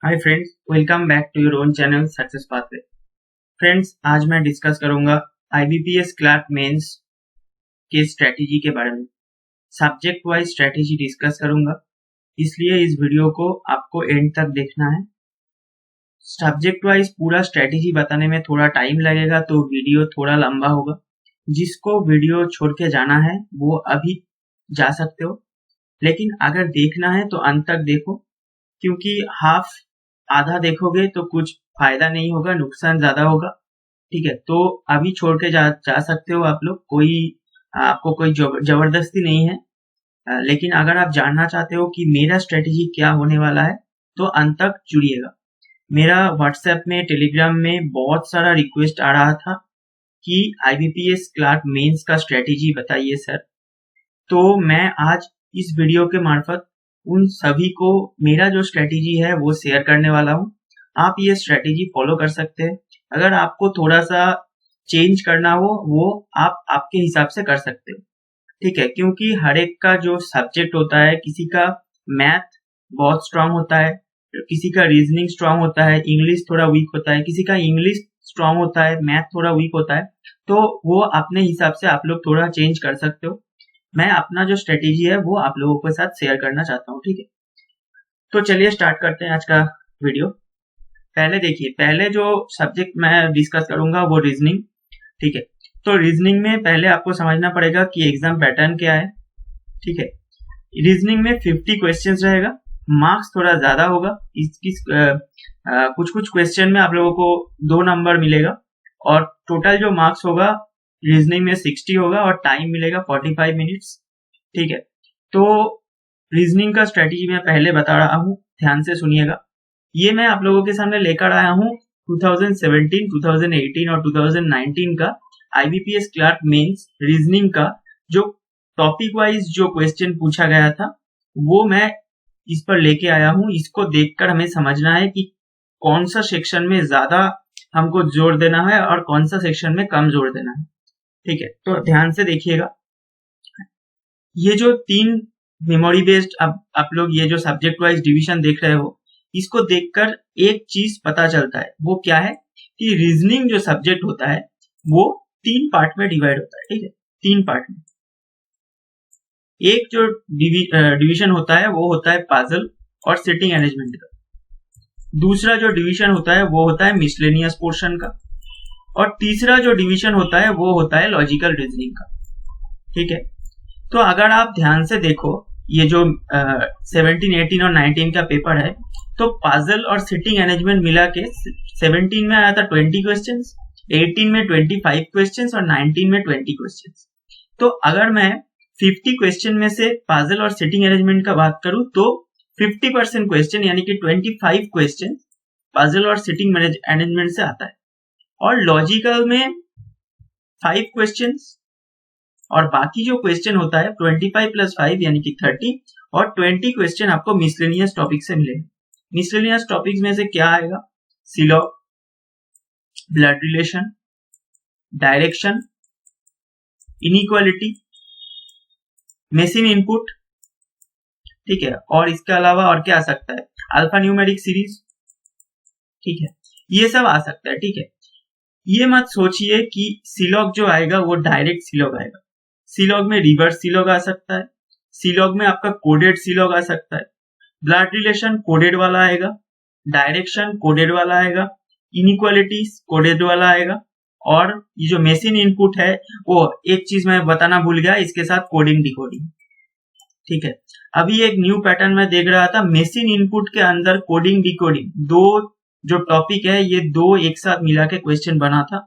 Hi friends, welcome back to your own channel success pathway. Friends, आज मैं discuss करूंगा IBPS clerk mains के strategy के बारे में। सब्जेक्ट वाइज स्ट्रेटेजी डिस्कस करूंगा, इसलिए इस वीडियो को आपको एंड तक देखना है। सब्जेक्ट वाइज पूरा स्ट्रेटेजी बताने में थोड़ा टाइम लगेगा, तो वीडियो थोड़ा लंबा होगा। जिसको वीडियो छोड़ के जाना है वो अभी जा सकते हो, लेकिन अगर देखना है तो अंत तक देखो, क्योंकि आधा देखोगे तो कुछ फायदा नहीं होगा, नुकसान ज्यादा होगा। ठीक है, तो अभी छोड़ के जा सकते हो आप लोग, आपको कोई जबरदस्ती नहीं है। लेकिन अगर आप जानना चाहते हो कि मेरा स्ट्रेटेजी क्या होने वाला है तो अंत तक जुड़िएगा। मेरा व्हाट्सएप में, टेलीग्राम में बहुत सारा रिक्वेस्ट आ रहा था कि आईबीपीएस क्लर्क मेंस का स्ट्रेटेजी बताइए सर। तो मैं आज इस वीडियो के मार्फत उन सभी को मेरा जो स्ट्रेटेजी है वो शेयर करने वाला हूँ। आप ये स्ट्रेटेजी फॉलो कर सकते हैं। अगर आपको थोड़ा सा चेंज करना हो वो आप आपके हिसाब से कर सकते हो। ठीक है, क्योंकि हर एक का जो सब्जेक्ट होता है, किसी का मैथ बहुत स्ट्रांग होता है, किसी का रीजनिंग स्ट्रांग होता है, इंग्लिश थोड़ा वीक होता है, किसी का इंग्लिश स्ट्रांग होता है, मैथ थोड़ा वीक होता है। तो वो अपने हिसाब से आप लोग थोड़ा चेंज कर सकते हो। मैं अपना जो स्ट्रेटेजी है वो आप लोगों के साथ शेयर करना चाहता हूँ। ठीक है, तो चलिए स्टार्ट करते हैं आज का वीडियो। पहले देखिए, पहले जो सब्जेक्ट मैं डिस्कस करूंगा वो रीजनिंग। ठीक है, तो रीजनिंग में पहले आपको समझना पड़ेगा कि एग्जाम पैटर्न क्या है। ठीक है, रीजनिंग में 50 क्वेश्चंस रहेगा, मार्क्स थोड़ा ज्यादा होगा। कुछ कुछ क्वेश्चन में आप लोगों को 2 नंबर मिलेगा, और टोटल जो मार्क्स होगा रीजनिंग में 60 होगा, और टाइम मिलेगा 45 मिनट्स। ठीक है, तो रीजनिंग का स्ट्रेटेजी मैं पहले बता रहा हूँ, ध्यान से सुनिएगा। ये मैं आप लोगों के सामने लेकर आया हूँ 2017, 2018 और 2019 का आईबीपीएस क्लर्क मेंस रीजनिंग का जो टॉपिक वाइज जो क्वेश्चन पूछा गया था वो मैं इस पर लेके आया हूँ। इसको देखकर हमें समझना है कि कौन सा सेक्शन में ज्यादा हमको जोर देना है और कौन सा सेक्शन में कम जोर देना है। ठीक है, तो ध्यान से देखिएगा। ये जो 3 मेमोरी बेस्ड आप लोग ये जो सब्जेक्ट वाइज डिवीजन देख रहे हो, इसको देखकर एक चीज पता चलता है, वो क्या है कि रीजनिंग जो सब्जेक्ट होता है वो 3 पार्ट में डिवाइड होता है। ठीक है, 3 पार्ट में। एक जो डिवीजन होता है वो होता है पजल और सिटिंग अरेंजमेंट का। दूसरा जो डिवीजन होता है वो होता है मिसलेनियस पोर्शन का, और तीसरा जो डिवीजन होता है वो होता है लॉजिकल रीजनिंग का। ठीक है, तो अगर आप ध्यान से देखो, ये जो 17, 18 और 19 का पेपर है, तो पजल और सिटिंग अरेंजमेंट मिला के 17 में आया था 20 क्वेश्चन, 18 में 25 क्वेश्चन और 19 में 20 क्वेश्चन। तो अगर मैं 50 क्वेश्चन में से पजल और सिटिंग अरेंजमेंट का बात करूं तो 50% क्वेश्चन यानी कि 25 क्वेश्चन पजल और सिटिंग अरेंजमेंट से आता है, और लॉजिकल में 5 क्वेश्चन, और बाकी जो क्वेश्चन होता है 25 + 5 यानी कि 30, और 20 क्वेश्चन आपको मिसलेनियस टॉपिक से मिलेगा। मिसलेनियस टॉपिक्स में से क्या आएगा? Syllogism, blood relation, direction, inequality, machine input. ठीक है, और इसके अलावा और क्या आ सकता है? Alpha numeric series. ठीक है, ये सब आ सकता है। ठीक है, ये मत सोचिए कि सिलॉग जो आएगा वो डायरेक्ट सिलॉग आएगा। सिलॉग में रिवर्स सिलॉग आ सकता है, सिलॉग में आपका कोडेड सिलॉग आ सकता है, ब्लड रिलेशन कोडेड वाला आएगा, डायरेक्शन कोडेड वाला आएगा, इनइक्वालिटीज कोडेड वाला आएगा, और ये जो मेसिन इनपुट है वो एक चीज मैं बताना भूल गया, इसके साथ कोडिंग डिकोडिंग। ठीक है, अभी एक न्यू पैटर्न में देख रहा था, मेसिन इनपुट के अंदर कोडिंग डिकोडिंग, दो जो टॉपिक है ये दो एक साथ मिला के क्वेश्चन बना था।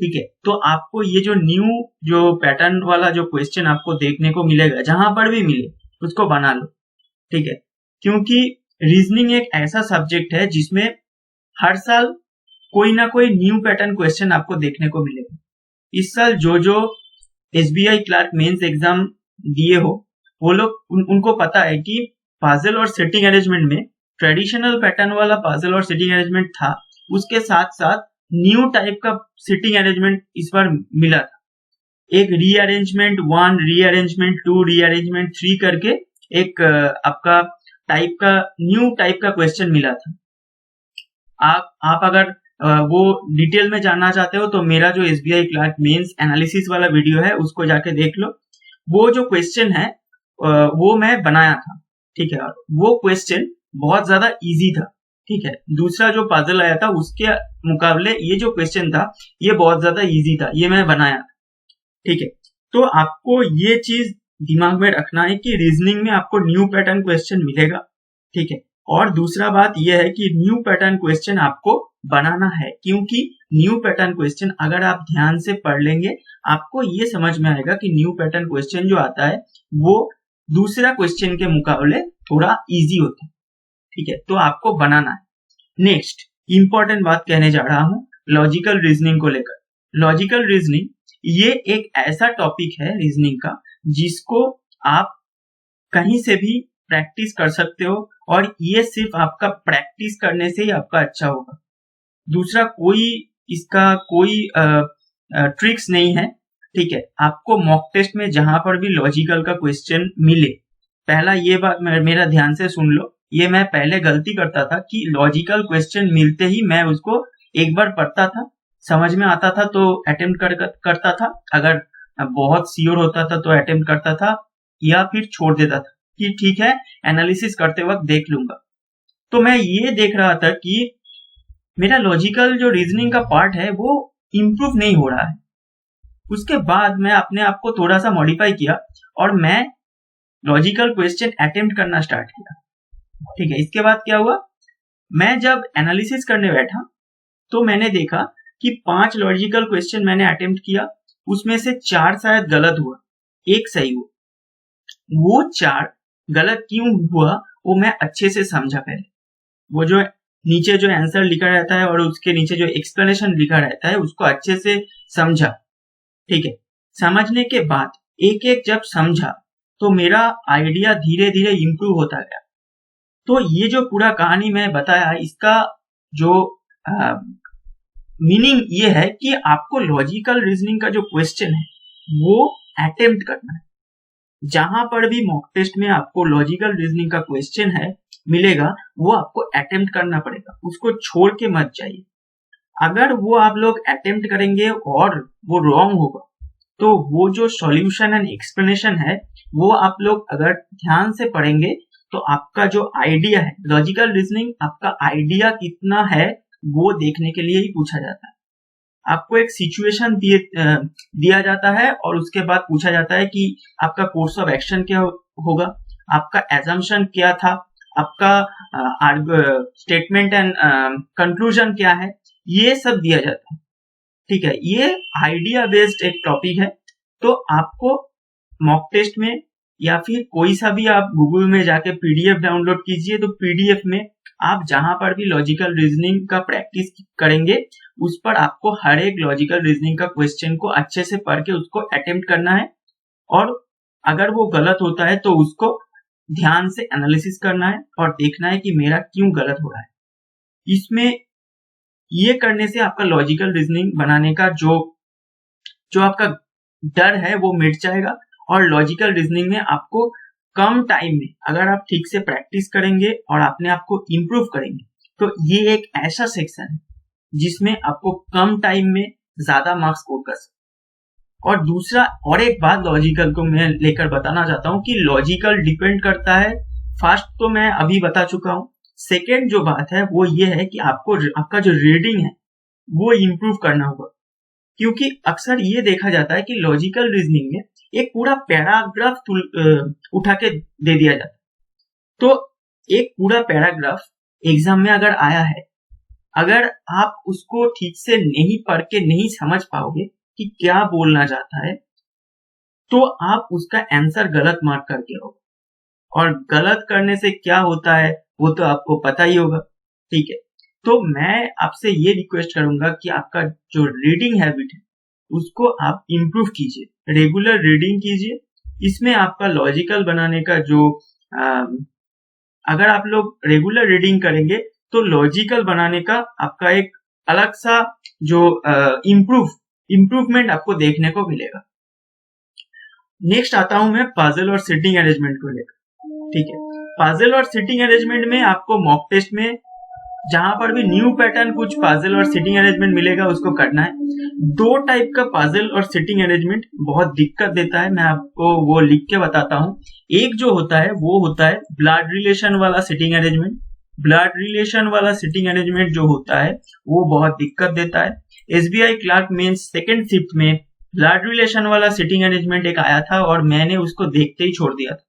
ठीक है, तो आपको ये जो न्यू जो पैटर्न वाला जो क्वेश्चन आपको देखने को मिलेगा, जहां पर भी मिले उसको बना लो। ठीक है, क्योंकि रीजनिंग एक ऐसा सब्जेक्ट है जिसमें हर साल कोई ना कोई न्यू पैटर्न क्वेश्चन आपको देखने को मिलेगा। इस साल जो एसबीआई क्लर्क मेंस एग्जाम दिए हो वो लोग उनको पता है कि पजल और सिटिंग अरेंजमेंट में ट्रेडिशनल पैटर्न वाला पजल और सिटिंग अरेंजमेंट था, उसके साथ साथ न्यू टाइप का सिटिंग अरेंजमेंट इस बार मिला था। एक रीअरेंजमेंट 1, रीअरेंजमेंट 2, रीअरेंजमेंट 3 करके एक आपका टाइप का न्यू टाइप का क्वेश्चन मिला था। आप अगर वो डिटेल में जानना चाहते हो तो मेरा जो एसबीआई क्लर्क मेंस एनालिसिस वाला वीडियो है उसको जाके देख लो। वो जो क्वेश्चन है वो मैं बनाया था, ठीक है। वो क्वेश्चन बहुत ज्यादा इजी था, ठीक है। दूसरा जो पजल आया था उसके मुकाबले ये जो क्वेश्चन था ये बहुत ज्यादा इजी था, ये मैं बनाया था, ठीक है। तो आपको ये चीज दिमाग में रखना है कि रीजनिंग में आपको न्यू पैटर्न क्वेश्चन मिलेगा, ठीक है। और दूसरा बात यह है कि न्यू पैटर्न क्वेश्चन आपको बनाना है, क्योंकि न्यू पैटर्न क्वेश्चन अगर आप ध्यान से पढ़ लेंगे आपको ये समझ में आएगा कि न्यू पैटर्न क्वेश्चन जो आता है वो दूसरा क्वेश्चन के मुकाबले थोड़ा इजी होता है, ठीक है। तो आपको बनाना है। नेक्स्ट इंपॉर्टेंट बात कहने जा रहा हूं लॉजिकल रीजनिंग को लेकर। लॉजिकल रीजनिंग ये एक ऐसा टॉपिक है रीजनिंग का जिसको आप कहीं से भी प्रैक्टिस कर सकते हो, और ये सिर्फ आपका प्रैक्टिस करने से ही आपका अच्छा होगा। दूसरा कोई इसका कोई ट्रिक्स नहीं है, ठीक है। आपको मॉक टेस्ट में जहां पर भी लॉजिकल का क्वेश्चन मिले, पहला ये बात मेरा ध्यान से सुन लो, ये मैं पहले गलती करता था कि लॉजिकल क्वेश्चन मिलते ही मैं उसको एक बार पढ़ता था, समझ में आता था तो अटेम्प्ट करता था, अगर बहुत श्योर होता था तो अटेम्प्ट करता था, या फिर छोड़ देता था कि ठीक है एनालिसिस करते वक्त देख लूंगा। तो मैं ये देख रहा था कि मेरा लॉजिकल जो रीजनिंग का पार्ट है वो इम्प्रूव नहीं हो रहा है। उसके बाद मैं अपने आप को थोड़ा सा मॉडिफाई किया और मैं लॉजिकल क्वेश्चन अटेम्प्ट करना स्टार्ट किया, ठीक है। इसके बाद क्या हुआ, मैं जब एनालिसिस करने बैठा तो मैंने देखा कि 5 लॉजिकल क्वेश्चन मैंने अटेम्प्ट किया, उसमें से 4 शायद गलत हुआ, एक सही हुआ। वो 4 गलत क्यों हुआ वो मैं अच्छे से समझा पहले। वो जो नीचे जो आंसर लिखा रहता है और उसके नीचे जो एक्सप्लेनेशन लिखा रहता है उसको अच्छे से समझा, ठीक है। समझने के बाद एक एक जब समझा तो मेरा आइडिया धीरे धीरे इंप्रूव होता गया। तो ये जो पूरा कहानी मैं बताया इसका जो मीनिंग ये है कि आपको लॉजिकल रीजनिंग का जो क्वेश्चन है वो अटेम्प्ट करना है। जहां पर भी मॉक टेस्ट में आपको लॉजिकल रीजनिंग का क्वेश्चन है मिलेगा वो आपको अटेम्प्ट करना पड़ेगा, उसको छोड़ के मत जाइए। अगर वो आप लोग अटेम्प्ट करेंगे और वो रॉन्ग होगा तो वो जो सॉल्यूशन एंड एक्सप्लेनेशन है वो आप लोग अगर ध्यान से पढ़ेंगे तो आपका जो आइडिया है, लॉजिकल रीजनिंग आपका आइडिया कितना है वो देखने के लिए ही पूछा जाता है। आपको एक सिचुएशन दिया जाता है और उसके बाद पूछा जाता है कि आपका कोर्स ऑफ एक्शन क्या होगा, आपका एजम्पशन क्या था, आपका स्टेटमेंट एंड कंक्लूजन क्या है, ये सब दिया जाता है, ठीक है। ये आइडिया बेस्ड एक टॉपिक है। तो आपको मॉक टेस्ट में या फिर कोई सा भी आप गूगल में जाके पीडीएफ डाउनलोड कीजिए, तो पीडीएफ में आप जहां पर भी लॉजिकल रीजनिंग का प्रैक्टिस करेंगे उस पर आपको हर एक लॉजिकल रीजनिंग का क्वेश्चन को अच्छे से पढ़ के उसको अटेम्प्ट करना है, और अगर वो गलत होता है तो उसको ध्यान से एनालिसिस करना है और देखना है कि मेरा क्यों गलत हो रहा है। इसमें ये करने से आपका लॉजिकल रीजनिंग बनाने का जो आपका डर है वो मिट जाएगा, और लॉजिकल रीजनिंग में आपको कम टाइम में अगर आप ठीक से प्रैक्टिस करेंगे और अपने आप को इम्प्रूव करेंगे तो ये एक ऐसा सेक्शन है जिसमें आपको कम टाइम में ज्यादा मार्क्स स्कोर कर सकते। और दूसरा और एक बात लॉजिकल को मैं लेकर बताना चाहता हूँ कि लॉजिकल डिपेंड करता है, फर्स्ट तो मैं अभी बता चुका हूँ। सेकेंड जो बात है वो ये है कि आपको आपका जो रीडिंग है वो इम्प्रूव करना होगा, क्योंकि अक्सर ये देखा जाता है कि लॉजिकल रीजनिंग में एक पूरा पैराग्राफ उठा के दे दिया जाता है। तो एक पूरा पैराग्राफ एग्जाम में अगर आया है, अगर आप उसको ठीक से नहीं पढ़ के नहीं समझ पाओगे कि क्या बोलना चाहता है तो आप उसका आंसर गलत मार्क करके रहोगे, और गलत करने से क्या होता है वो तो आपको पता ही होगा, ठीक है। तो मैं आपसे ये रिक्वेस्ट करूंगा कि आपका जो रीडिंग हैबिट है उसको आप इम्प्रूव कीजिए, रेगुलर रीडिंग कीजिए। इसमें आपका लॉजिकल बनाने का जो अगर आप लोग रेगुलर रीडिंग करेंगे तो लॉजिकल बनाने का आपका एक अलग सा जो इम्प्रूवमेंट आपको देखने को मिलेगा। नेक्स्ट आता हूं मैं पजल और सिटिंग अरेंजमेंट को लेकर, ठीक है। पजल और सिटिंग अरेंजमेंट में आपको मॉक टेस्ट में जहां पर भी न्यू पैटर्न कुछ पजल और सिटिंग अरेंजमेंट मिलेगा उसको करना है। दो टाइप का पजल और सिटिंग अरेंजमेंट बहुत दिक्कत देता है, मैं आपको वो लिख के बताता हूँ। एक जो होता है वो होता है ब्लड रिलेशन वाला सिटिंग अरेंजमेंट। ब्लड रिलेशन वाला सिटिंग अरेंजमेंट जो होता है वो बहुत दिक्कत देता है। SBI clerk mains second shift में ब्लड रिलेशन वाला सिटिंग अरेंजमेंट एक आया था और मैंने उसको देखते ही छोड़ दिया था,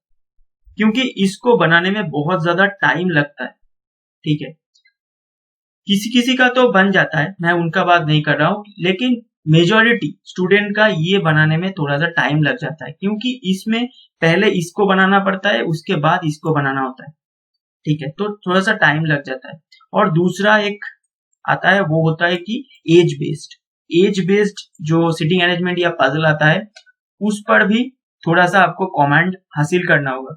क्योंकि इसको बनाने में बहुत ज्यादा टाइम लगता है। ठीक है, किसी किसी का तो बन जाता है, मैं उनका बात नहीं कर रहा हूँ, लेकिन मेजॉरिटी स्टूडेंट का ये बनाने में थोड़ा सा टाइम लग जाता है, क्योंकि इसमें पहले इसको बनाना पड़ता है, उसके बाद इसको बनाना होता है। ठीक है, तो थोड़ा सा टाइम लग जाता है। और दूसरा एक आता है वो होता है कि एज बेस्ड जो सिटिंग अरेंजमेंट या पजल आता है उस पर भी थोड़ा सा आपको कमांड हासिल करना होगा।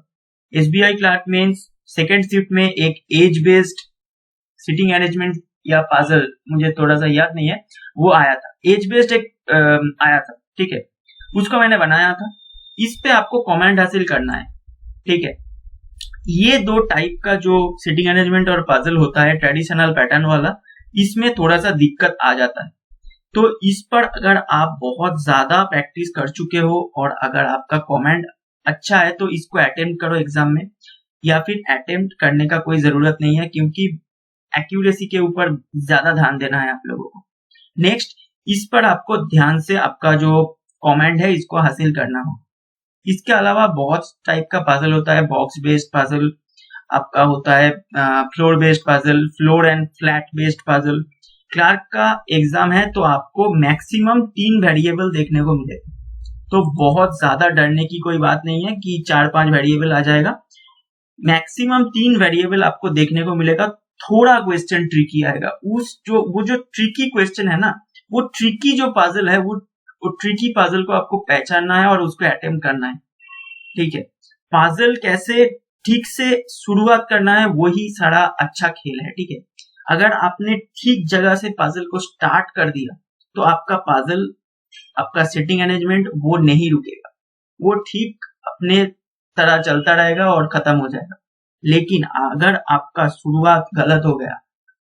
SBI clerk mains second shift में एक एज बेस्ड सिटिंग अरेंजमेंट या पजल, मुझे थोड़ा सा याद नहीं है, वो आया था। एज बेस्ड एक आया था, ठीक है, उसको मैंने बनाया था। इस पे आपको कमेंट हासिल करना है। ठीक है, ये दो टाइप का जो सिटिंग अरेंजमेंट और पजल होता है ट्रेडिशनल पैटर्न वाला, इसमें थोड़ा सा दिक्कत आ जाता है। तो इस पर अगर आप बहुत ज्यादा प्रैक्टिस कर चुके हो और अगर आपका कमेंट अच्छा है तो इसको अटेम्प्ट करो एग्जाम में, या फिर अटेम्प्ट करने का कोई जरूरत नहीं है, क्योंकि एक्यूरेसी के ऊपर ज्यादा ध्यान देना है आप लोगों को। नेक्स्ट, इस पर आपको ध्यान से आपका जो कमेंट है इसको हासिल करना हो। इसके अलावा बहुत टाइप का पजल होता है, बॉक्स बेस्ड पजल आपका होता है, floor based puzzle, floor and flat based puzzle. Clerk का एग्जाम है तो आपको मैक्सिमम 3 वेरिएबल देखने को मिलेगा, तो बहुत ज्यादा डरने की कोई बात नहीं है कि 4-5 वेरिएबल आ जाएगा। मैक्सिमम 3 वेरिएबल आपको देखने को मिलेगा। थोड़ा क्वेश्चन ट्रिकी आएगा, वो जो ट्रिकी क्वेश्चन है ना, वो ट्रिकी जो पजल है वो ट्रिकी पजल को आपको पहचानना है और उसको अटेम्प्ट करना है। ठीक है, पजल कैसे ठीक से शुरुआत करना है वही सारा अच्छा खेल है। ठीक है, अगर आपने ठीक जगह से पजल को स्टार्ट कर दिया तो आपका पजल, आपका सिटिंग अरेंजमेंट वो नहीं रुकेगा, वो ठीक अपने तरह चलता रहेगा और खत्म हो जाएगा। लेकिन अगर आपका शुरुआत गलत हो गया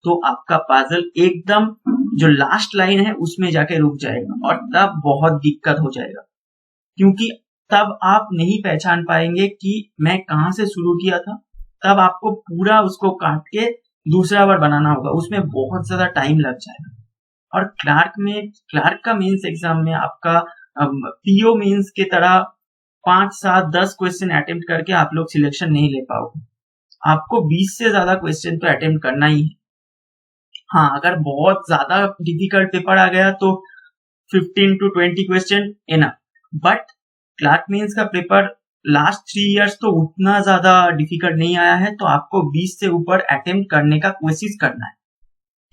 तो आपका पजल एकदम जो लास्ट लाइन है उसमें जाके रुक जाएगा और तब बहुत दिक्कत हो जाएगा, क्योंकि तब आप नहीं पहचान पाएंगे कि मैं कहां से शुरू किया था। तब आपको पूरा उसको काट के दूसरा बार बनाना होगा, उसमें बहुत ज्यादा टाइम लग जाएगा। और क्लार्क का मेंस एग्जाम में आपका पीओ मेंस के तरह 5-7-10 क्वेश्चन अटेम्प्ट करके आप लोग सिलेक्शन नहीं ले पाओगे। आपको 20 से ज्यादा क्वेश्चन तो अटेम्प्ट करना ही है। हाँ, अगर बहुत ज्यादा डिफिकल्ट पेपर आ गया तो 15 to 20 question enough, but clerk mains का पेपर लास्ट 3 इयर्स तो उतना ज्यादा डिफिकल्ट नहीं आया है, तो आपको 20 से ऊपर अटेम्प्ट करने का कोशिश करना है।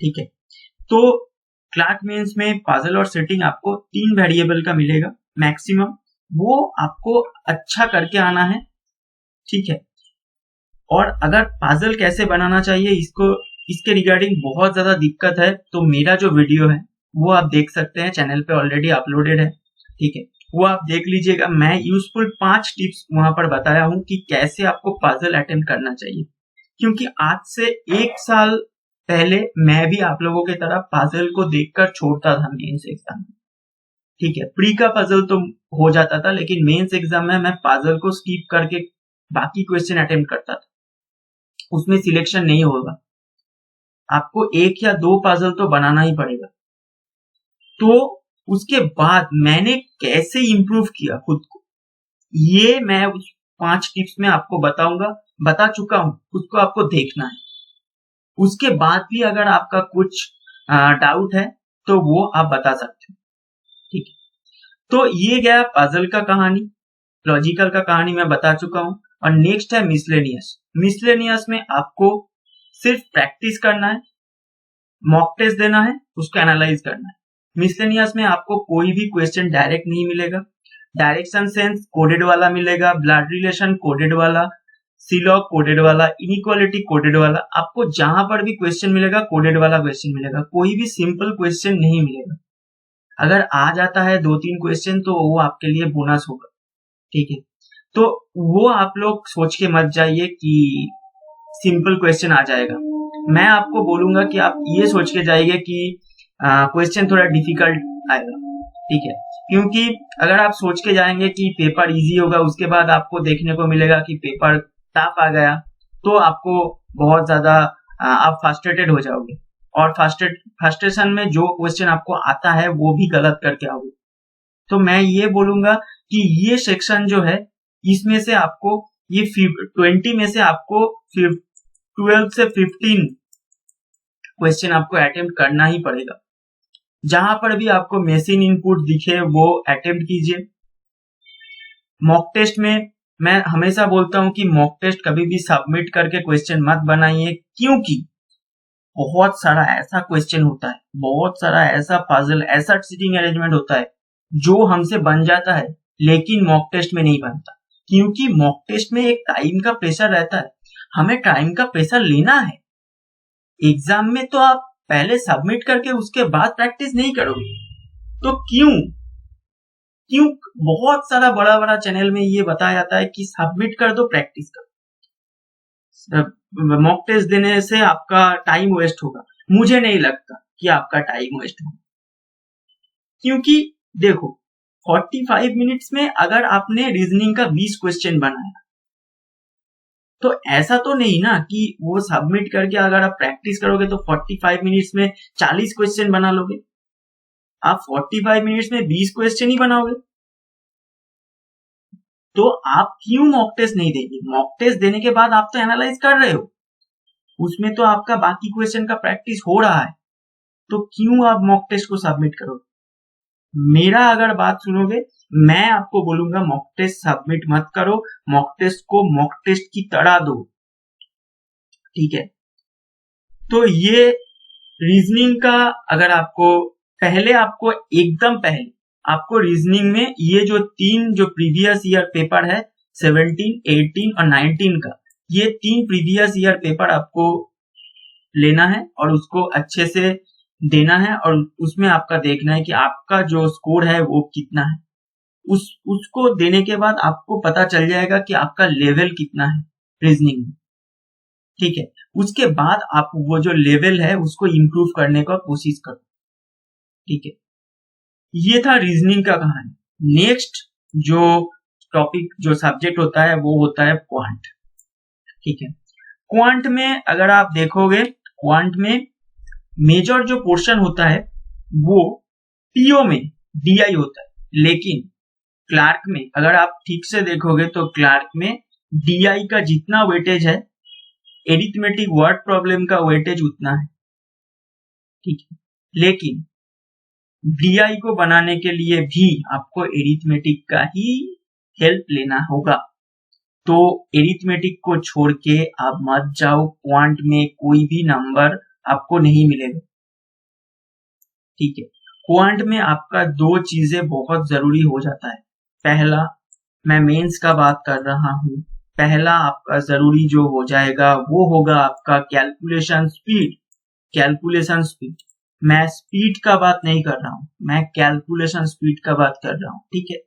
ठीक है, तो क्लार्क मेंस में पजल और सेटिंग आपको 3 वेरिएबल का मिलेगा मैक्सिमम, वो आपको अच्छा करके आना है। ठीक है, और अगर पजल कैसे बनाना चाहिए इसके रिगार्डिंग बहुत ज्यादा दिक्कत है तो मेरा जो वीडियो है वो आप देख सकते हैं, चैनल पे ऑलरेडी अपलोडेड है। ठीक है, वो आप देख लीजिएगा। मैं यूजफुल 5 टिप्स वहां पर बताया हूं कि कैसे आपको पजल अटेम्प्ट करना चाहिए, क्योंकि आज से 1 साल पहले मैं भी आप लोगों की तरह पजल को देखकर छोड़ता था मेंस एग्जाम में। ठीक है, प्री का पजल तो हो जाता था, लेकिन मेंस एग्जाम में मैं पजल को स्किप करके बाकी क्वेश्चन अटेम्प्ट करता था, उसमें सिलेक्शन नहीं होगा। आपको 1 या 2 पजल तो बनाना ही पड़ेगा। तो उसके बाद मैंने कैसे इंप्रूव किया खुद को, ये मैं उस 5 टिप्स में आपको बता चुका हूं, उसको आपको देखना है। उसके बाद भी अगर आपका कुछ डाउट है तो वो आप बता सकते हो। ठीक है, तो ये गया पजल का कहानी, लॉजिकल का कहानी मैं बता चुका हूं। और नेक्स्ट है मिसलेनियस में आपको सिर्फ प्रैक्टिस करना है, मॉक टेस्ट देना है, उसको एनालाइज करना है। मिसलेनियस में आपको कोई भी क्वेश्चन डायरेक्ट नहीं मिलेगा, डायरेक्शन सेंस कोडेड वाला मिलेगा, ब्लड रिलेशन कोडेड वाला, सीलॉग कोडेड वाला, इनइक्वालिटी कोडेड वाला। आपको जहां पर भी क्वेश्चन मिलेगा कोडेड वाला क्वेश्चन मिलेगा, कोई भी सिंपल क्वेश्चन नहीं मिलेगा। अगर आ जाता है 2-3 क्वेश्चन तो वो आपके लिए बोनस होगा। ठीक है, तो वो आप लोग सोच के मत जाइए कि सिंपल क्वेश्चन आ जाएगा, मैं आपको बोलूंगा कि आप ये सोच के जाइए कि क्वेश्चन थोड़ा डिफिकल्ट आएगा, ठीक है, क्योंकि अगर आप सोच के जाएंगे कि पेपर इजी होगा, उसके बाद आपको देखने को मिलेगा कि पेपर टफ आ गया, तो आपको बहुत ज्यादा आप फ्रस्ट्रेटेड हो जाओगे, और फ्रस्ट्रेशन में जो क्वेश्चन आपको आता है वो भी गलत करके आओगे। तो मैं ये बोलूंगा कि ये सेक्शन जो है, इसमें से आपको ये 20 में से आपको 12 से 15 क्वेश्चन आपको अटेम्प्ट करना ही पड़ेगा। जहां पर भी आपको मशीन इनपुट दिखे वो अटेम्प्ट कीजिए। मॉक टेस्ट में मैं हमेशा बोलता हूं कि मॉक टेस्ट कभी भी सबमिट करके क्वेश्चन मत बनाइए, क्योंकि बहुत सारा ऐसा क्वेश्चन होता है, बहुत सारा ऐसा पजल, ऐसा सीटिंग अरेंजमेंट होता है जो हमसे बन जाता है लेकिन मॉक टेस्ट में नहीं बनता, क्योंकि मॉक टेस्ट में एक टाइम का प्रेशर रहता है। हमें टाइम का प्रेशर लेना है। एग्जाम में तो आप पहले सबमिट करके उसके बाद प्रैक्टिस नहीं करोगे, तो क्यों बहुत सारा बड़ा बड़ा चैनल में ये बताया जाता है कि सबमिट कर दो, प्रैक्टिस करो। मॉक टेस्ट देने से आपका टाइम वेस्ट होगा। मुझे नहीं लगता कि आपका टाइम वेस्ट होगा, क्योंकि देखो 45 मिनट्स में अगर आपने रीजनिंग का 20 क्वेश्चन बनाया, तो ऐसा तो नहीं ना कि वो सबमिट करके अगर आप प्रैक्टिस करोगे तो 45 मिनट्स में 40 क्वेश्चन बना लोगे। आप 45 मिनट्स में 20 क्वेश्चन ही बनाओगे। तो आप क्यों मॉक टेस्ट नहीं देंगे? मॉक टेस्ट देने के बाद आप तो एनालाइज कर रहे हो, उसमें तो आपका बाकी क्वेश्चन का प्रैक्टिस हो रहा है, तो क्यों आप मॉक टेस्ट को सबमिट करोगे? मेरा अगर बात सुनोगे, मैं आपको बोलूंगा मॉक टेस्ट सबमिट मत करो, मॉक टेस्ट को मॉक टेस्ट की तरह दो, ठीक है। तो ये रीजनिंग का, अगर आपको एकदम पहले आपको रीजनिंग में ये जो 3 जो प्रीवियस ईयर पेपर है 17, 18 और 19 का, ये 3 प्रीवियस ईयर पेपर आपको लेना है और उसको अच्छे से देना है, और उसमें आपका देखना है कि आपका जो स्कोर है वो कितना है। उसको देने के बाद आपको पता चल जाएगा कि आपका लेवल कितना है रीजनिंग में, ठीक है। उसके बाद आप वो जो लेवल है उसको इम्प्रूव करने का कोशिश करो, ठीक है। ये था रीजनिंग का कहानी। नेक्स्ट जो टॉपिक, जो सब्जेक्ट होता है वो होता है क्वांट, ठीक है। क्वांट में अगर आप देखोगे, क्वांट में मेजर जो पोर्शन होता है वो पीओ में डीआई होता है, लेकिन क्लार्क में अगर आप ठीक से देखोगे तो क्लार्क में डीआई का जितना वेटेज है, एरिथमेटिक वर्ड प्रॉब्लम का वेटेज उतना है, ठीक है। लेकिन डीआई को बनाने के लिए भी आपको एरिथमेटिक का ही हेल्प लेना होगा। तो एरिथमेटिक को छोड़ के आप मत जाओ, क्वांट में कोई भी नंबर आपको नहीं मिलेगा, ठीक है। क्वांट में आपका 2 चीजें बहुत जरूरी हो जाता है। पहला, मैं मेंस का बात कर रहा हूं, पहला आपका जरूरी जो हो जाएगा वो होगा आपका कैलकुलेशन स्पीड। मैं स्पीड का बात नहीं कर रहा हूं, मैं कैलकुलेशन स्पीड का बात कर रहा हूं, ठीक है।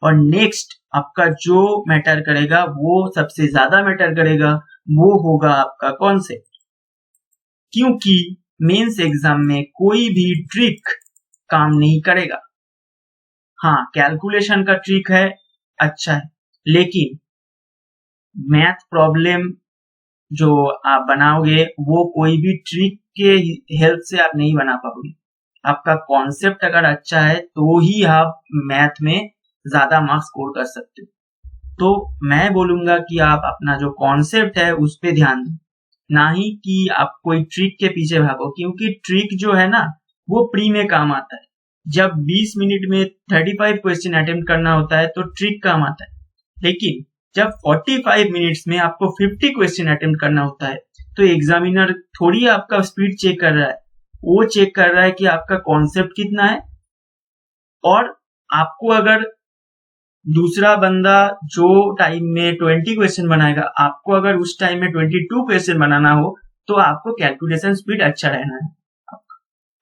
और नेक्स्ट आपका जो मैटर करेगा, वो सबसे ज्यादा मैटर करेगा, वो होगा आपका कॉन्सेप्ट, क्योंकि मेंस एग्जाम में कोई भी ट्रिक काम नहीं करेगा। हाँ, कैलकुलेशन का ट्रिक है, अच्छा है, लेकिन मैथ प्रॉब्लम जो आप बनाओगे वो कोई भी ट्रिक के हेल्प से आप नहीं बना पाओगे। आपका कॉन्सेप्ट अगर अच्छा है तो ही आप मैथ में ज्यादा मार्क्स स्कोर कर सकते हो। तो मैं बोलूंगा कि आप अपना जो कॉन्सेप्ट है उस पे ध्यान दो, ना ही कि आप कोई ट्रिक के पीछे भागो, क्योंकि ट्रिक जो है ना वो प्री में काम आता है। जब 20 मिनट में 35 क्वेश्चन अटेम्प्ट करना होता है तो ट्रिक काम आता है, लेकिन जब 45 मिनट्स में आपको 50 क्वेश्चन अटेम्प्ट करना होता है तो एग्जामिनर थोड़ी आपका स्पीड चेक कर रहा है, वो चेक कर रहा है कि आपका कॉन्सेप्ट कितना है। और आपको अगर दूसरा बंदा जो टाइम में 20 क्वेश्चन बनाएगा, आपको अगर उस टाइम में 22 क्वेश्चन बनाना हो तो आपको कैलकुलेशन स्पीड अच्छा रहना है।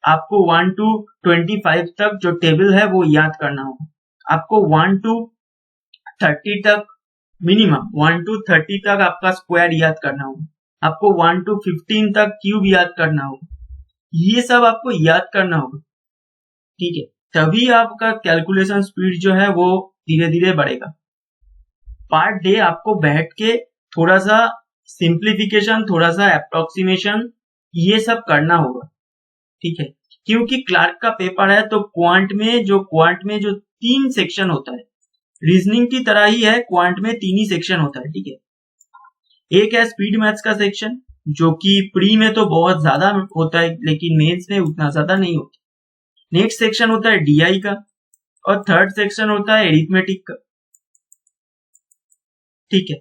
आपको 1 to 25 तक जो टेबल है वो याद करना होगा, आपको 1 to 30 तक, मिनिमम 1 to 30 तक आपका स्क्वायर याद करना होगा, आपको 1 to 15 तक क्यूब याद करना होगा, ये सब आपको याद करना होगा, ठीक है, तभी आपका कैलकुलेशन स्पीड जो है वो धीरे धीरे बढ़ेगा। पर डे आपको बैठ के थोड़ा सा सिंप्लीफिकेशन, थोड़ा सा अप्रोक्सीमेशन, ये सब करना होगा, ठीक है, क्योंकि क्लार्क का पेपर है तो क्वांट में जो 3 सेक्शन होता है, रीजनिंग की तरह ही है, क्वांट में 3 ही सेक्शन होता है, ठीक है। एक है स्पीड मैथ्स का सेक्शन, जो कि प्री में तो बहुत ज्यादा होता है लेकिन मेंस में उतना ज्यादा नहीं होता। नेक्स्ट सेक्शन होता है डीआई का, और थर्ड सेक्शन होता है एरिथमेटिक का, ठीक है।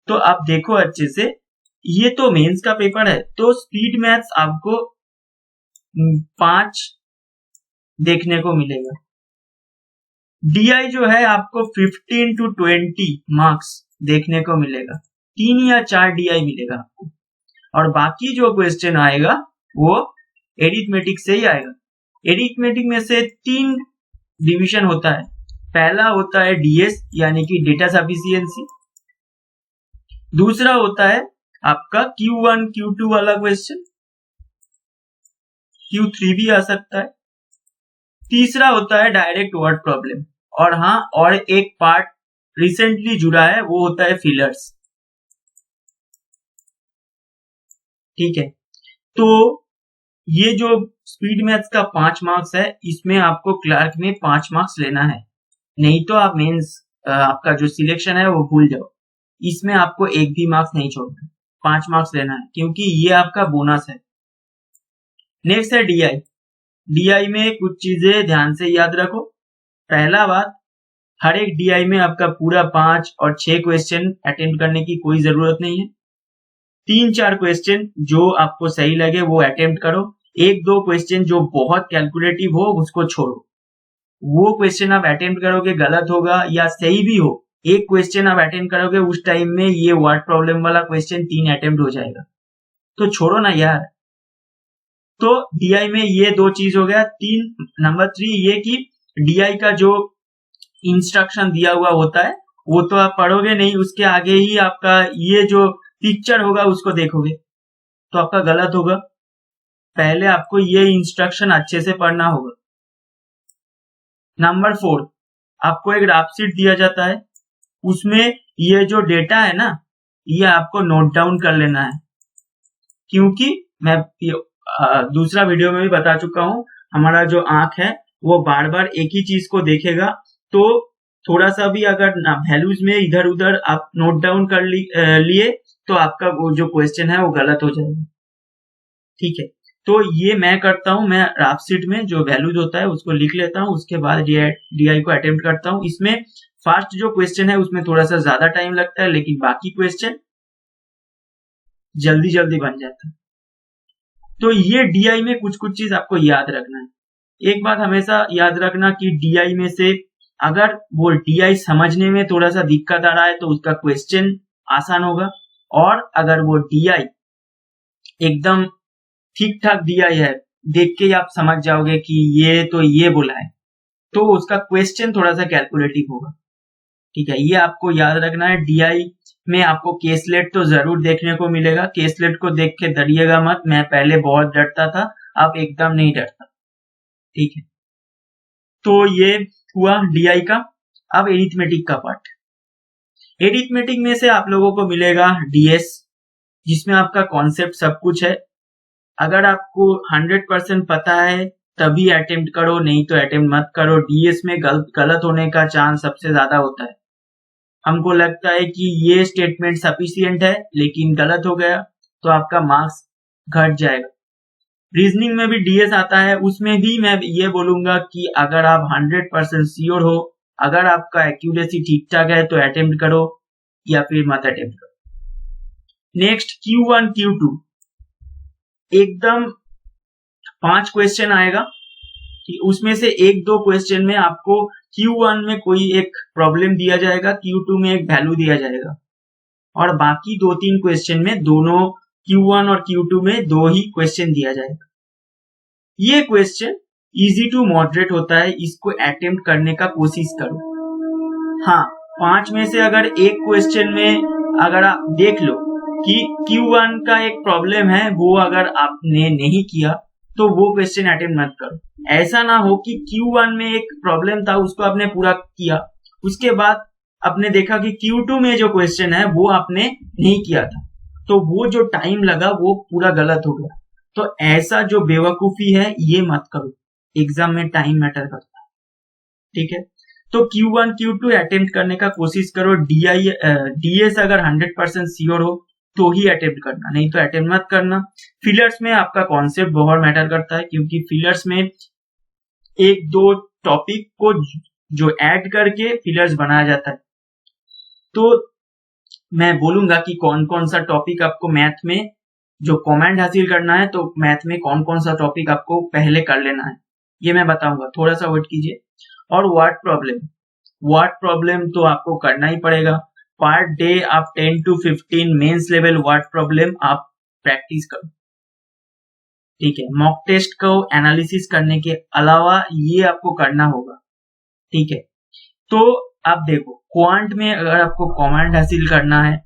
तो आप देखो अच्छे से, ये तो मेंस का पेपर है, तो स्पीड मैथ्स आपको 5 देखने को मिलेगा। डीआई जो है आपको 15 to 20 मार्क्स देखने को मिलेगा, 3 या 4 डीआई मिलेगा आपको, और बाकी जो क्वेश्चन आएगा वो एरिथमेटिक से ही आएगा। एरिथमेटिक में से 3 डिवीजन होता है, पहला होता है डीएस यानी कि डेटा सफिशिएंसी, दूसरा होता है आपका Q1 Q2 वाला क्वेश्चन, Q3 भी आ सकता है, तीसरा होता है डायरेक्ट वर्ड प्रॉब्लम, और हाँ, और एक पार्ट रिसेंटली जुड़ा है वो होता है फिलर्स, ठीक है। तो ये जो स्पीड मैथ्स का 5 मार्क्स है, इसमें आपको क्लार्क में 5 मार्क्स लेना है, नहीं तो आप मेंस आपका जो सिलेक्शन है वो भूल जाओ, इसमें आपको एक भी मार्क्स नहीं छोड़ना, 5 मार्क्स लेना है, क्योंकि ये आपका बोनस है। नेक्स्ट है डीआई। डीआई में कुछ चीजें ध्यान से याद रखो। पहला बात, हर एक डीआई में आपका पूरा 5 और 6 क्वेश्चन अटेम्प्ट करने की कोई जरूरत नहीं है। 3-4 क्वेश्चन जो आपको सही लगे वो अटेम्प्ट करो, 1-2 क्वेश्चन जो बहुत कैलकुलेटिव हो उसको छोड़ो। वो क्वेश्चन आप अटेम्प्ट करोगे, गलत होगा या सही भी हो, एक क्वेश्चन आप अटेम्प्ट करोगे, उस टाइम में ये वर्ड प्रॉब्लम वाला क्वेश्चन 3 अटेम्प्ट हो जाएगा, तो छोड़ो ना यार। तो डीआई में ये 2 चीज हो गया। नंबर 3 ये कि डीआई का जो इंस्ट्रक्शन दिया हुआ होता है वो तो आप पढ़ोगे नहीं, उसके आगे ही आपका ये जो पिक्चर होगा उसको देखोगे, तो आपका गलत होगा। पहले आपको ये इंस्ट्रक्शन अच्छे से पढ़ना होगा। नंबर 4, आपको एक ग्राफ शीट दिया जाता है, उसमें ये जो डेटा है ना, ये आपको नोट डाउन कर लेना है, क्योंकि मैं दूसरा वीडियो में भी बता चुका हूं, हमारा जो आंख है वो बार बार एक ही चीज को देखेगा, तो थोड़ा सा भी अगर वैल्यूज में इधर उधर आप नोट डाउन कर लिए तो आपका वो जो क्वेश्चन है वो गलत हो जाएगा, ठीक है। तो ये मैं करता हूं, मैं ग्राफ शीट में जो वैल्यूज होता है उसको लिख लेता हूं, उसके बाद डीआई को अटेम्प्ट करता हूं। इसमें फर्स्ट जो क्वेश्चन है उसमें थोड़ा सा ज्यादा टाइम लगता है, लेकिन बाकी क्वेश्चन जल्दी जल्दी बन जाता है। तो ये डीआई में कुछ कुछ चीज आपको याद रखना है। एक बात हमेशा याद रखना कि डीआई में से अगर वो डीआई समझने में थोड़ा सा दिक्कत आ रहा है तो उसका क्वेश्चन आसान होगा, और अगर वो डीआई एकदम ठीक ठाक डीआई है, देख के आप समझ जाओगे कि ये तो ये बोला है, तो उसका क्वेश्चन थोड़ा सा कैलकुलेटिव होगा, ठीक है। ये आपको याद रखना है। डीआई में आपको केसलेट तो जरूर देखने को मिलेगा, केसलेट को देख के डरिएगा मत, मैं पहले बहुत डरता था, अब एकदम नहीं डरता, ठीक है। तो ये हुआ डीआई का। अब एरिथमेटिक का पार्ट। एरिथमेटिक में से आप लोगों को मिलेगा डीएस, जिसमें आपका कॉन्सेप्ट सब कुछ है। अगर आपको 100% पता है तभी अटेम्प्ट करो, नहीं तो अटेम्प्ट मत करो। डीएस में गलत होने का चांस सबसे ज्यादा होता है। हमको लगता है कि ये स्टेटमेंट सफिशिएंट है, लेकिन गलत हो गया तो आपका मार्क्स घट जाएगा। रीजनिंग में भी डीएस आता है, उसमें भी मैं ये बोलूंगा कि अगर आप 100% श्योर हो, अगर आपका एक्यूरेसी ठीक ठाक है तो अटेम्प्ट करो, या फिर मत अटेम्प्ट करो। नेक्स्ट Q1 Q2, एकदम 5 क्वेश्चन आएगा, उसमें से 1-2 क्वेश्चन में आपको Q1 में कोई एक प्रॉब्लम दिया जाएगा, Q2 में एक वैल्यू दिया जाएगा, और बाकी 2-3 क्वेश्चन में दोनों Q1 और Q2 में 2 ही क्वेश्चन दिया जाएगा। ये क्वेश्चन इजी टू मॉडरेट होता है, इसको अटेम्प्ट करने का कोशिश करो। हाँ, 5 में से अगर एक क्वेश्चन में अगर आप देख लो कि Q1 का एक प्रॉब्लम है, वो अगर आपने नहीं किया तो वो क्वेश्चन अटेम्प्ट मत करो। ऐसा ना हो कि Q1 में एक प्रॉब्लम था, उसको आपने पूरा किया, उसके बाद आपने देखा कि Q2 में जो क्वेश्चन है वो आपने नहीं किया था, तो वो जो टाइम लगा वो पूरा गलत हो गया। तो ऐसा जो बेवकूफी है ये मत करो, एग्जाम में टाइम मैटर करता है, ठीक है। तो Q1 Q2 अटेम्प्ट करने का कोशिश करो। डीएस अगर 100% श्योर हो तो ही अटेम्प्ट करना, नहीं तो अटेम्प्ट मत करना। फिलर्स में आपका कॉन्सेप्ट बहुत मैटर करता है, क्योंकि फिलर्स में एक दो टॉपिक को जो ऐड करके फिलर्स बनाया जाता है। तो मैं बोलूंगा कि कौन कौन सा टॉपिक आपको मैथ में जो कमेंट हासिल करना है, तो मैथ में कौन कौन सा टॉपिक आपको पहले कर लेना है ये मैं बताऊंगा, थोड़ा सा वेट कीजिए। और व्हाट प्रॉब्लम तो आपको करना ही पड़ेगा। पर डे आप 10 to 15 mains level what problem आप प्रैक्टिस करो, ठीक है। मॉक टेस्ट को एनालिसिस करने के अलावा ये आपको करना होगा, ठीक है। तो आप देखो, क्वांट में अगर आपको कमेंट हासिल करना है,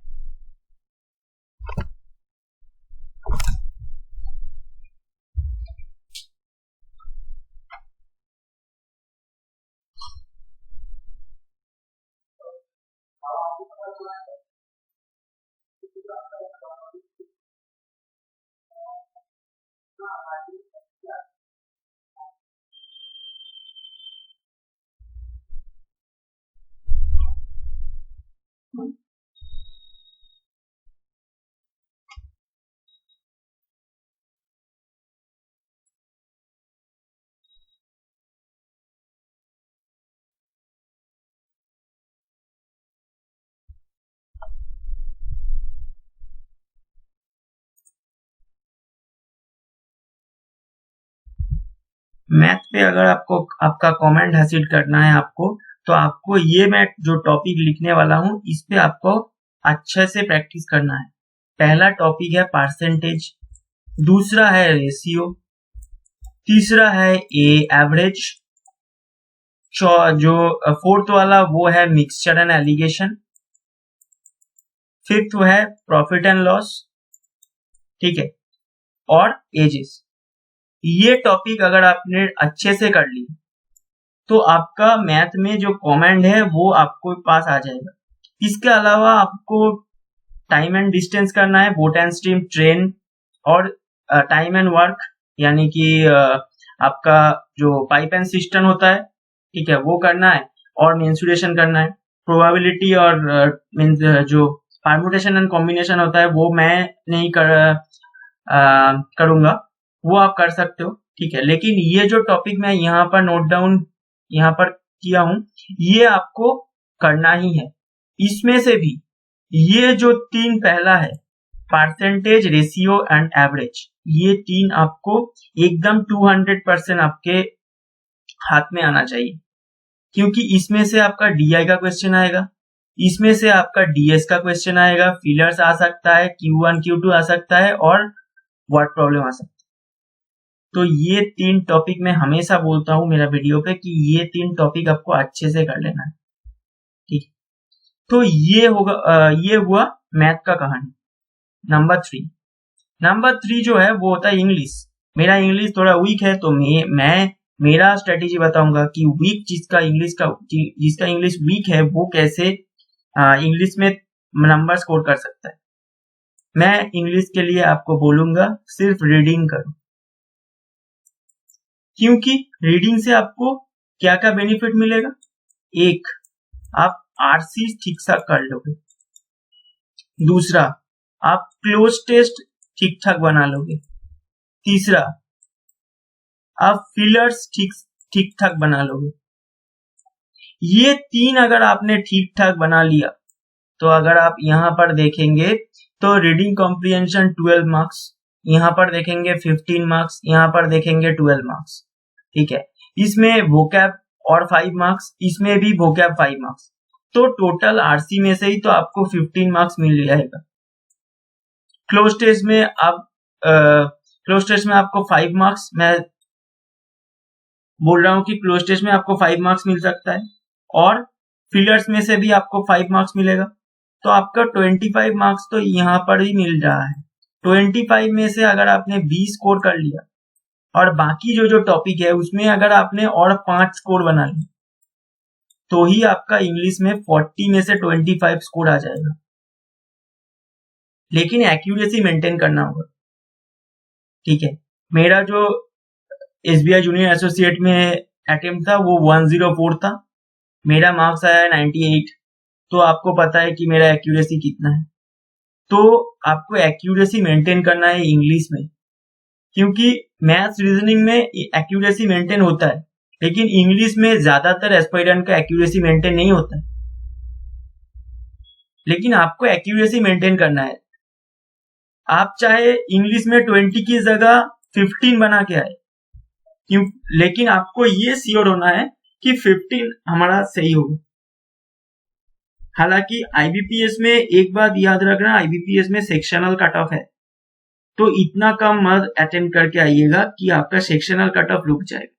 मैथ पे अगर आपको आपका कमेंट हासिल करना है आपको, तो आपको ये मैं जो टॉपिक लिखने वाला हूँ इस पे आपको अच्छे से प्रैक्टिस करना है। पहला टॉपिक है परसेंटेज, दूसरा है रेशियो, तीसरा है एवरेज, जो फोर्थ वाला वो है मिक्सचर एंड एलिगेशन, फिफ्थ है प्रॉफिट एंड लॉस, ठीक है, और एजेस। ये टॉपिक अगर आपने अच्छे से कर ली तो आपका मैथ में जो कमेंट है वो आपको पास आ जाएगा। इसके अलावा आपको टाइम एंड डिस्टेंस करना है, बोट एंड स्ट्रीम, ट्रेन, और टाइम एंड वर्क, यानी कि आपका जो पाइप एंड सिस्टम होता है, ठीक है, वो करना है, और मेंसुरेशन करना है। प्रोबेबिलिटी और मींस जो परम्यूटेशन एंड कॉम्बिनेशन होता है वो मैं नहीं करूंगा, वो आप कर सकते हो, ठीक है। लेकिन ये जो टॉपिक मैं यहाँ पर नोट डाउन यहाँ पर किया हूं, ये आपको करना ही है। इसमें से भी ये जो तीन पहला है, परसेंटेज, रेशियो एंड एवरेज, ये तीन आपको एकदम 200% आपके हाथ में आना चाहिए, क्योंकि इसमें से आपका डीआई का क्वेश्चन आएगा, इसमें से आपका डीएस का क्वेश्चन आएगा, फिलर्स आ सकता है, Q1 Q2 आ सकता है, और वर्ड प्रॉब्लम आ सकता है। तो ये तीन टॉपिक मैं हमेशा बोलता हूँ मेरा वीडियो पे कि ये तीन टॉपिक आपको अच्छे से कर लेना है, ठीक। तो ये होगा, ये हुआ मैथ का कहानी। नंबर थ्री जो है वो होता है इंग्लिश। मेरा इंग्लिश थोड़ा वीक है, तो मैं मेरा स्ट्रेटेजी बताऊंगा कि जिसका इंग्लिश वीक है वो कैसे इंग्लिश में नंबर स्कोर कर सकता है। मैं इंग्लिश के लिए आपको बोलूंगा सिर्फ रीडिंग करो, क्योंकि रीडिंग से आपको क्या क्या बेनिफिट मिलेगा। एक, आप आरसी ठीक ठाक कर लोगे। दूसरा, आप क्लोज टेस्ट ठीक ठाक बना लोगे। तीसरा, आप फिलर्स ठीक ठाक बना लोगे। ये तीन अगर आपने ठीक ठाक बना लिया, तो अगर आप यहाँ पर देखेंगे तो रीडिंग कॉम्प्रिहेंशन 12 मार्क्स, यहाँ पर देखेंगे 15 मार्क्स, यहाँ पर देखेंगे 12 मार्क्स, ठीक है। इसमें वोकैब और 5 मार्क्स, इसमें भी वोकैब 5 मार्क्स, तो टोटल आरसी में से ही तो आपको 15 मार्क्स मिल जाएगा। क्लोज टेस्ट में आपको 5 मार्क्स, मैं बोल रहा हूं कि क्लोज टेस्ट में आपको 5 मार्क्स मिल सकता है, और फिलर्स में से भी आपको 5 मार्क्स मिलेगा, तो आपका 25 मार्क्स तो यहाँ पर ही मिल रहा है। 25 में से अगर आपने 20 स्कोर कर लिया और बाकी जो टॉपिक है उसमें अगर आपने और 5 स्कोर बना लिया तो ही आपका इंग्लिश में 40 में से 25 स्कोर आ जाएगा। लेकिन एक्यूरेसी मेंटेन करना होगा, ठीक है। मेरा जो एसबीआई जूनियर एसोसिएट में अटेम्प्ट था वो 104 था, मेरा मार्क्स आया 98। तो आपको पता है कि मेरा एक्यूरेसी कितना है। तो आपको एक्यूरेसी मेंटेन करना है इंग्लिश में, क्योंकि मैथ्स रीजनिंग में एक्यूरेसी मेंटेन होता है, लेकिन इंग्लिश में ज्यादातर एस्पायरेंट का एक्यूरेसी मेंटेन नहीं होता है। लेकिन आपको एक्यूरेसी मेंटेन करना है। आप चाहे इंग्लिश में 20 की जगह 15 बना के आए, क्यों, लेकिन आपको ये श्योर होना है कि 15 हमारा सही होगा। हालांकि आईबीपीएस में एक बात याद रखना, आईबीपीएस में सेक्शनल कट ऑफ है, तो इतना कम मत अटेम्प्ट करके आइएगा कि आपका सेक्शनल कट ऑफ रुक जाएगा।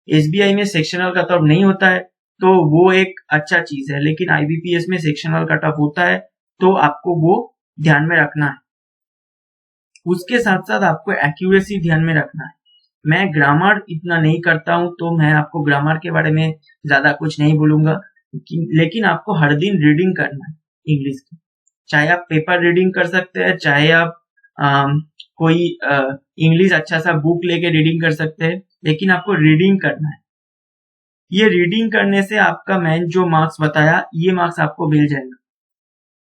एसबीआई में सेक्शनल कट ऑफ नहीं होता है तो वो एक अच्छा चीज है, लेकिन आईबीपीएस में सेक्शनल कट ऑफ होता है, तो आपको वो ध्यान में रखना है। उसके साथ साथ आपको एक्यूरेसी ध्यान में रखना है। मैं ग्रामर इतना नहीं करता हूं, तो मैं आपको ग्रामर के बारे में ज्यादा कुछ नहीं बोलूंगा, लेकिन आपको हर दिन रीडिंग करना है इंग्लिश की। चाहे आप पेपर रीडिंग कर सकते हैं, चाहे आप कोई इंग्लिश अच्छा सा बुक लेके रीडिंग कर सकते हैं, लेकिन आपको रीडिंग करना है। ये रीडिंग करने से आपका मैंने जो मार्क्स बताया, ये मार्क्स आपको मिल जाएगा।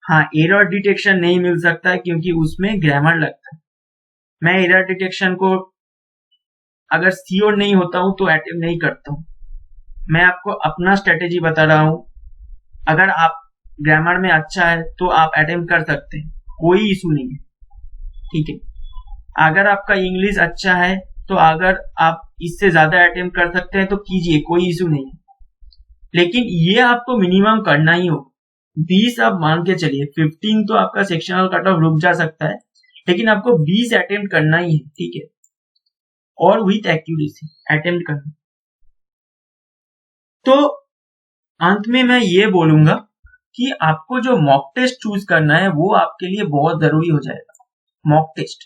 हाँ, एरर डिटेक्शन नहीं मिल सकता है क्योंकि उसमें ग्रामर लगता है। मैं एरर डिटेक्शन को अगर श्योर नहीं होता हूं तो अटेम्प्ट नहीं करता हूं। मैं आपको अपना स्ट्रेटेजी बता रहा हूं। अगर आप ग्रामर में अच्छा है तो आप अटेम्प्ट कर सकते हैं, कोई इशू नहीं है, ठीक है। अगर आपका इंग्लिश अच्छा है तो अगर आप इससे ज्यादा अटेम्प्ट कर सकते हैं तो कीजिए, कोई इशू नहीं है। लेकिन ये आपको मिनिमम करना ही होगा। 20 आप मान के चलिए, 15 तो आपका सेक्शनल कट ऑफ रुक जा सकता है, लेकिन आपको 20 अटेम्प्ट करना ही है, ठीक है, और विथ एक्यूरेसी अटेम्प्ट करना। तो अंत में मैं ये बोलूंगा कि आपको जो मॉक टेस्ट चूज करना है वो आपके लिए बहुत जरूरी हो जाएगा, मॉक टेस्ट,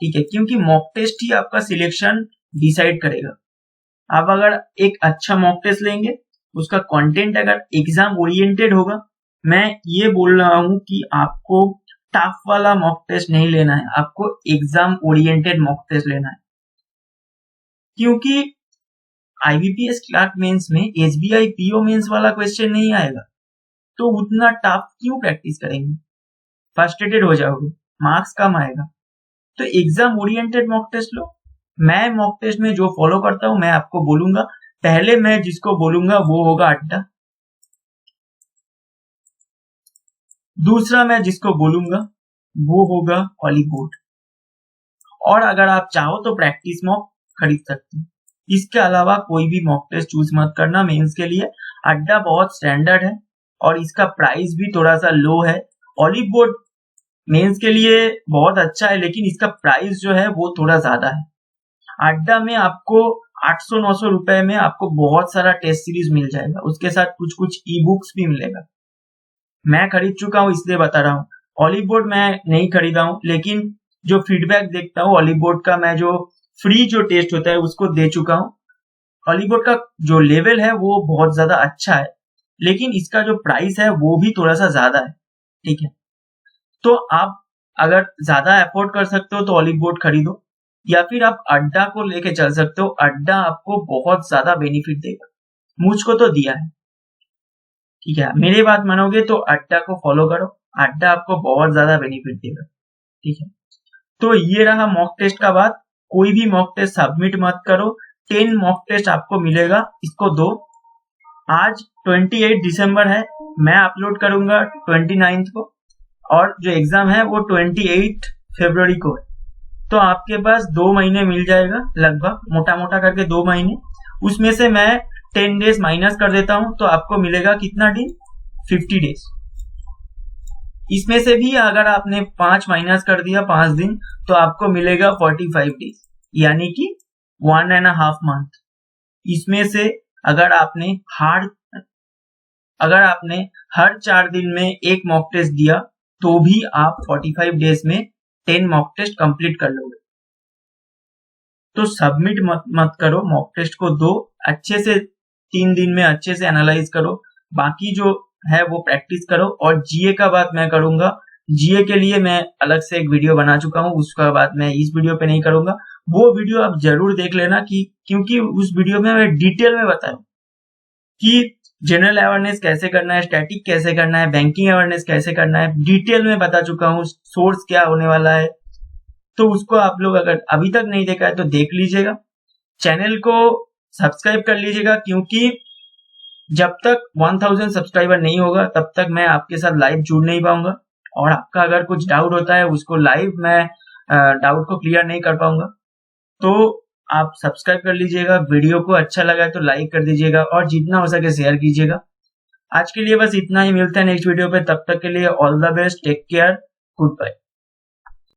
ठीक है, क्योंकि मॉक टेस्ट ही आपका सिलेक्शन डिसाइड करेगा। आप अगर एक अच्छा मॉक टेस्ट लेंगे, उसका कंटेंट अगर एग्जाम ओरिएंटेड होगा, मैं ये बोल रहा हूं कि आपको टफ वाला मॉक टेस्ट नहीं लेना है, आपको एग्जाम ओरिएंटेड मॉक टेस्ट लेना है। क्योंकि आईबीपीएस क्लर्क मेंस में एसबीआई पीओ मेंस वाला क्वेश्चन नहीं आएगा, तो उतना टफ क्यों प्रैक्टिस करेंगे, फ्रस्ट्रेटेड हो जाओगे, मार्क्स कम आएगा। तो एग्जाम ओरिएंटेड मॉक टेस्ट लो। मैं मॉक टेस्ट में जो फॉलो करता हूं मैं आपको बोलूंगा। पहले मैं जिसको बोलूंगा वो होगा अड्डा, दूसरा मैं जिसको बोलूंगा वो होगा ऑलीबोर्ड, और अगर आप चाहो तो प्रैक्टिस मॉक खरीद सकते हैं। इसके अलावा कोई भी मॉक टेस्ट चूज मत करना मेंस के लिए। अड्डा बहुत स्टैंडर्ड है और इसका प्राइस भी थोड़ा सा लो है। ऑलीबोर्ड मेंस के लिए बहुत अच्छा है, लेकिन इसका प्राइस जो है वो थोड़ा ज्यादा है। अड्डा में आपको 800-900 रुपए में आपको बहुत सारा टेस्ट सीरीज मिल जाएगा, उसके साथ कुछ कुछ ई बुक्स भी मिलेगा। मैं खरीद चुका हूं इसलिए बता रहा हूँ। ऑलीबोर्ड मैं नहीं खरीदा हूं, लेकिन जो फीडबैक देखता हूँ ऑलीबोर्ड का, मैं जो फ्री जो टेस्ट होता है उसको दे चुका हूँ। ऑलीबोर्ड का जो लेवल है वो बहुत ज्यादा अच्छा है, लेकिन इसका जो प्राइस है वो भी थोड़ा सा ज्यादा है, ठीक है। तो आप अगर ज्यादा अफोर्ड कर सकते हो तो ऑलीबोर्ड खरीदो, या फिर आप अड्डा को लेके चल सकते हो। अड्डा आपको बहुत ज्यादा बेनिफिट देगा, मुझको तो दिया है, ठीक है। मेरी बात मानोगे तो अड्डा को फॉलो करो, अड्डा आपको बहुत ज्यादा बेनिफिट देगा, ठीक है। तो ये रहा मॉक टेस्ट का बात। कोई भी मॉक टेस्ट सबमिट मत करो। 10 मॉक टेस्ट आपको मिलेगा, इसको दो। आज 28 दिसंबर है, मैं अपलोड करूंगा 29 को, और जो एग्जाम है वो 28 फरवरी को है। तो आपके पास 2 महीने मिल जाएगा, लगभग मोटा मोटा करके 2 महीने। उसमें से मैं 10 डेज माइनस कर देता हूं, तो आपको मिलेगा कितना दिन, 50 डेज। इसमें से भी अगर आपने 5 माइनस कर दिया, 5 दिन, तो आपको मिलेगा 45 डेज, यानी कि 1.5 मंथ। इसमें से अगर आपने हार्ड अगर आपने हर 4 दिन में एक मॉक टेस्ट दिया तो भी आप 45 डेज में 10 मॉक टेस्ट कंप्लीट कर लोगे। तो सबमिट मत करो, मॉक टेस्ट को दो, अच्छे से 3 दिन में अच्छे से एनालाइज करो, बाकी जो है वो प्रैक्टिस करो। और जीए का बात मैं करूंगा, जीए के लिए मैं अलग से एक वीडियो बना चुका हूं, उसका बात मैं इस वीडियो पे नहीं करूंगा। वो वीडियो आप जरूर देख लेना क्योंकि उस वीडियो में मैं डिटेल में बताया कि जनरल अवेयरनेस कैसे करना है, स्टैटिक कैसे करना है, बैंकिंग अवेयरनेस कैसे करना है, डिटेल में बता चुका हूँ, सोर्स क्या होने वाला है। तो उसको आप लोग अगर अभी तक नहीं देखा है तो देख लीजिएगा। चैनल को सब्सक्राइब कर लीजिएगा क्योंकि जब तक 1000 सब्सक्राइबर नहीं होगा तब तक मैं आपके साथ लाइव जुड़ नहीं पाऊंगा, और आपका अगर कुछ डाउट होता है उसको लाइव मैं डाउट को क्लियर नहीं कर पाऊंगा। तो आप सब्सक्राइब कर लीजिएगा, वीडियो को अच्छा लगा है तो लाइक कर दीजिएगा और जितना हो सके शेयर कीजिएगा। आज के लिए बस इतना ही, मिलते हैं नेक्स्ट वीडियो पे, तब तक के लिए all the best, take care, good bye.